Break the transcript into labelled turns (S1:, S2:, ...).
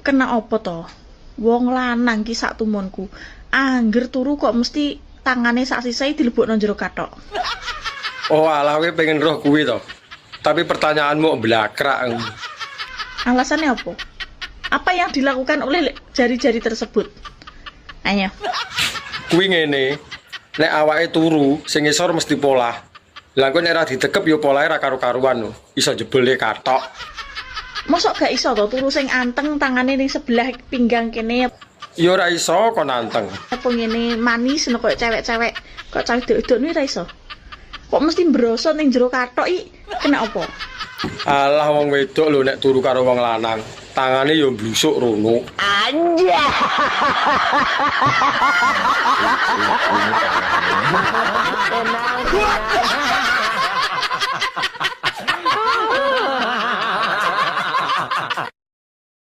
S1: Kena apa to? Wong lanang ki sak tumonku. Angger turu kok mesti tangane sak sisae dilebokno jero kathok.
S2: Oh alah kowe pengen roh kuwi to. Tapi pertanyaanmu blakrak.
S1: Alasannya apa? Apa yang dilakukan oleh jari-jari tersebut? Ayo.
S2: Kuwi ngene. Nek awake turu, sing ngisor mesti polah. Lah kok nek ora ditekep ya polahe ra karo-karuan lho. Iso jebule kathok.
S1: Mosok gak iso to turu sing anteng tangane ning sebelah pinggang kene.
S2: Ya ora iso kok nanteng.
S1: Apa ngene manis kok cewek-cewek. Kok cewek wedok ora iso. Kok mesti brosot ning jero kathok iki kena apa?
S2: Alah wong wedok lho nek turu karo wong lanang, tangane ya blusuk rono.
S3: Anjay.